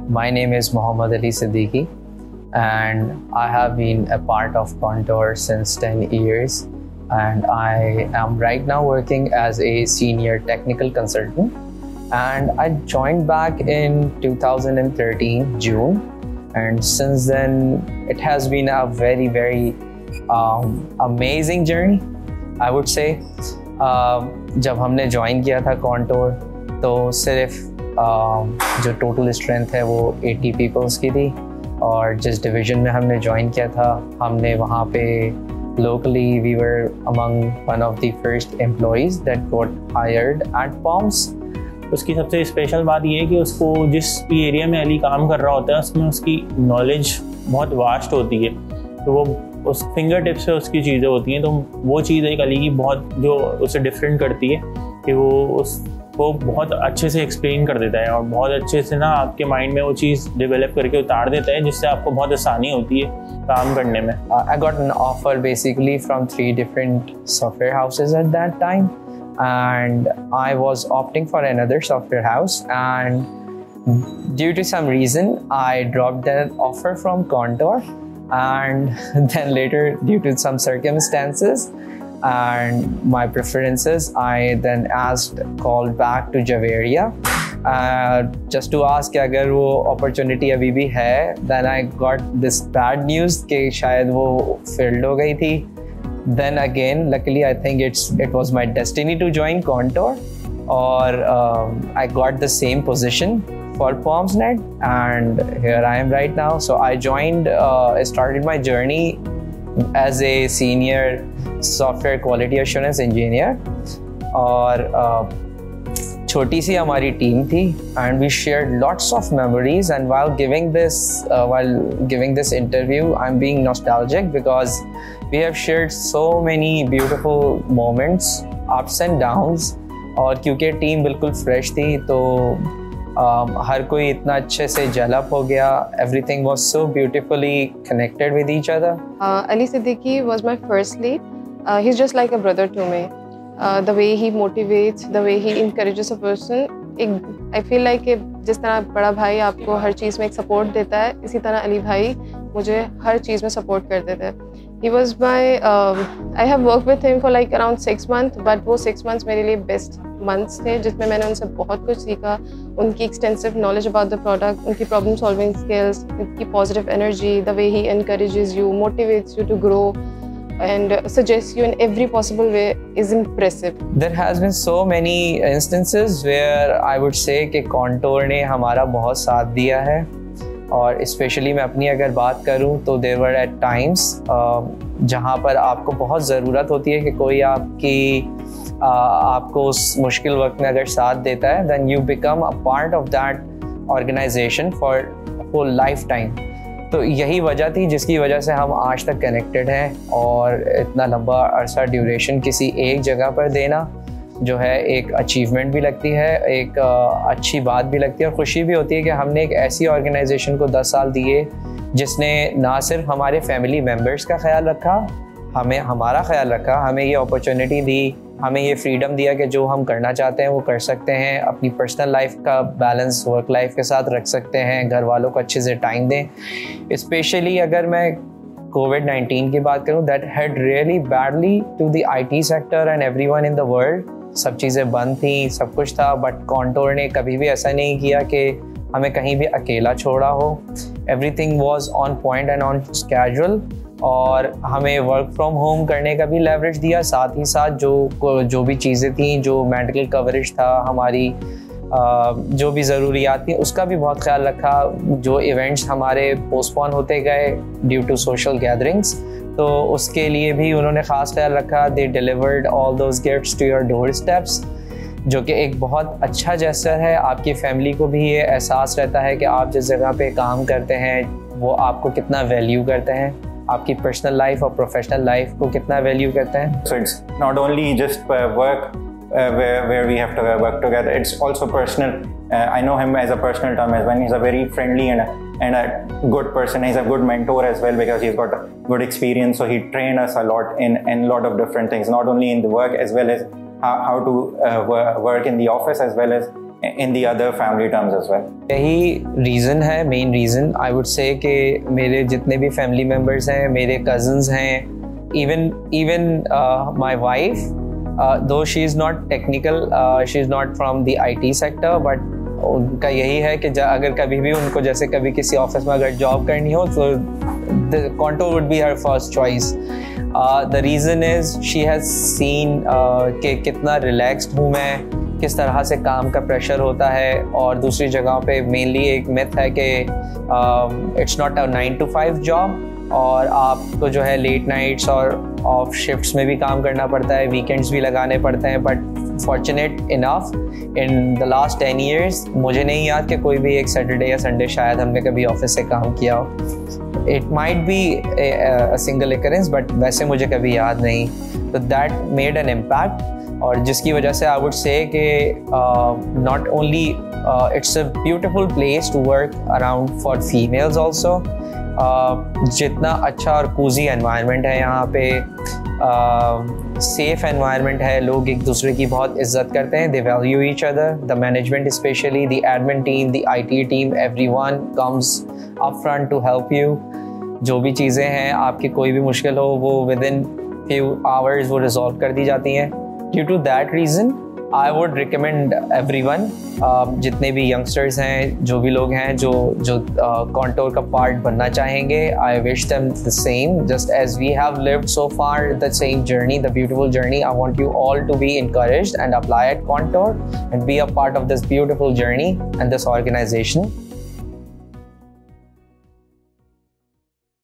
My name is Mohammad Ali Siddiqui, and I have been a part of Contour since 10 years. And I am right now working as a senior technical consultant. And I joined back in 2013 June, and since then it has been a very amazing journey, I would say. जब हमने join किया था contour तो सिर्फ जो total strength है वो 80 peoples की थी, और जिस डिवीज़न में हमने ज्वाइन किया था हमने वहाँ पे locally we were among one of the first employees that got hired at POMS. उसकी सबसे स्पेशल बात ये है कि उसको जिस भी एरिया में अली काम कर रहा होता है उसमें उसकी नॉलेज बहुत वास्ट होती है, तो वो उस फिंगर टिप्स पे उसकी चीज़ें होती हैं। तो वो चीज़ एक अली की बहुत जो उसे डिफरेंट करती है कि वो उसको बहुत अच्छे से एक्सप्लेन कर देता है और बहुत अच्छे से ना आपके माइंड में वो चीज़ डेवलप करके उतार देता है, जिससे आपको बहुत आसानी होती है काम करने में। I got an offer basically from 3 different software houses at that time, and I was opting for another software house, and due to some reason I dropped that offer from Contour, and then later due to some circumstances and my preferences I then called back to Javeria just to ask अगर वो opportunity अभी भी है। Then I got this bad news कि शायद वो filled हो गई थी। Then again luckily I think it was my destiny to join Contour, or I got the same position for POMSnet, and here I am right now. So I started my journey as a senior software quality assurance engineer, और छोटी सी हमारी team थी, and we shared lots of memories. And while giving this interview I'm being nostalgic because we have shared so many beautiful moments, ups and downs, और क्योंकि team बिल्कुल fresh थी तो हर कोई इतना अच्छे से जलप हो गया। Everything was so beautifully connected with each other. Ali Siddiqui was my first lead. He's just like a brother to me. The way he motivates, the way he encourages a person, I feel like जिस तरह बड़ा भाई आपको हर चीज़ में एक support देता है, इसी तरह अली भाई मुझे हर चीज़ में सपोर्ट करते थे। He was I have worked with him for like around 6 months, but वो 6 months मेरे लिए best months थे, जिसमें मैंने उनसे बहुत कुछ सीखा। उनकी extensive knowledge about the product, उनकी problem solving skills, उनकी positive energy, the way he encourages you, motivates you to grow and suggests you in every possible way is impressive. There has been so many instances where I would say कि Contour ने हमारा बहुत साथ दिया है, और specially मैं अपनी अगर बात करूं तो there were at times जहां पर आपको बहुत ज़रूरत होती है कि कोई आपको उस मुश्किल वक्त में अगर साथ देता है, then you become a part of that organization for whole lifetime. तो यही वजह थी जिसकी वजह से हम आज तक कनेक्टेड हैं, और इतना लंबा अरसा ड्यूरेशन किसी एक जगह पर देना जो है एक अचीवमेंट भी लगती है, एक अच्छी बात भी लगती है, और ख़ुशी भी होती है कि हमने एक ऐसी ऑर्गेनाइजेशन को 10 साल दिए जिसने ना सिर्फ हमारे फैमिली मेम्बर्स का ख्याल रखा, हमें हमारा ख्याल रखा, हमें ये अपॉर्चुनिटी दी, हमें ये फ्रीडम दिया कि जो हम करना चाहते हैं वो कर सकते हैं, अपनी पर्सनल लाइफ का बैलेंस वर्क लाइफ के साथ रख सकते हैं, घर वालों को अच्छे से टाइम दें। स्पेशली अगर मैं कोविड-19 की बात करूं, that had really badly to the IT sector and everyone in the world. सब चीज़ें बंद थी, सब कुछ था, बट कॉन्टोर ने कभी भी ऐसा नहीं किया कि हमें कहीं भी अकेला छोड़ा हो। Everything was on point and on schedule, और हमें वर्क फ्रॉम होम करने का भी लेवरेज दिया, साथ ही साथ जो भी चीज़ें थी, जो मेडिकल कवरेज था, हमारी जो भी ज़रूरियात थी उसका भी बहुत ख्याल रखा। जो इवेंट्स हमारे पोस्टपोन होते गए ड्यू टू सोशल गैदरिंग्स, तो उसके लिए भी उन्होंने ख़ास ख्याल रखा। They delivered all those gifts to your doorsteps, जो कि एक बहुत अच्छा जेस्चर है। आपकी फैमिली को भी ये एहसास रहता है कि आप जिस जगह पे काम करते हैं वो आपको कितना वैल्यू करते हैं, आपकी पर्सनल लाइफ और प्रोफेशनल लाइफ को कितना वैल्यू करते हैं। So it's not only just work where we have to work together, it's also personal. I know him as a personal term as well. He's a very friendly and a good person. He's a good mentor as well because he's got a good experience. So he trained us a lot in a lot of different things, not only in the work as well as how to work in the office, as well as in the other family terms as well? यही reason है, main reason I would say कि मेरे जितने भी family members हैं, मेरे cousins हैं, even my wife, though she is not technical, she is not from the IT sector, but उनका यही है कि अगर कभी भी उनको जैसे कभी किसी ऑफिस में अगर जॉब करनी हो तो the Contour would be her first choice. The reason is she has seen कि कितना relaxed हूँ मैं, किस तरह से काम का प्रेशर होता है, और दूसरी जगह पे मेनली एक मिथ है कि it's not a 9 to 5 job, और आपको जो है लेट नाइट्स और ऑफ शिफ्ट्स में भी काम करना पड़ता है, वीकेंड्स भी लगाने पड़ते हैं. But fortunate enough in the last 10 years मुझे नहीं याद कि कोई भी एक सैटरडे या संडे शायद हमने कभी ऑफिस से काम किया हो. It might be a single occurrence, but वैसे मुझे कभी याद नहीं. तो दैट मेड एन इम्पैक्ट, और जिसकी वजह से आई वुड से कि not only it's a beautiful place to work around for females also. जितना अच्छा और कूजी एनवायरनमेंट है यहाँ पे, सेफ एनवायरनमेंट है, लोग एक दूसरे की बहुत इज्जत करते हैं, they value each other, the management specially, the admin team, the IT team, everyone comes up front to help you. जो भी चीज़ें हैं, आपकी कोई भी मुश्किल हो, वो विद इन फ्यू आवर्स वो रिजॉल्व कर दी जाती हैं. Due to that reason I would recommend everyone, जितने भी यंगस्टर्स हैं, जो भी लोग हैं जो कॉन्टोर का पार्ट बनना चाहेंगे, I wish them the same, just as we have lived so far the same journey, the beautiful journey. I want you all to be encouraged and apply at Contour and be a part of this beautiful journey and this organization.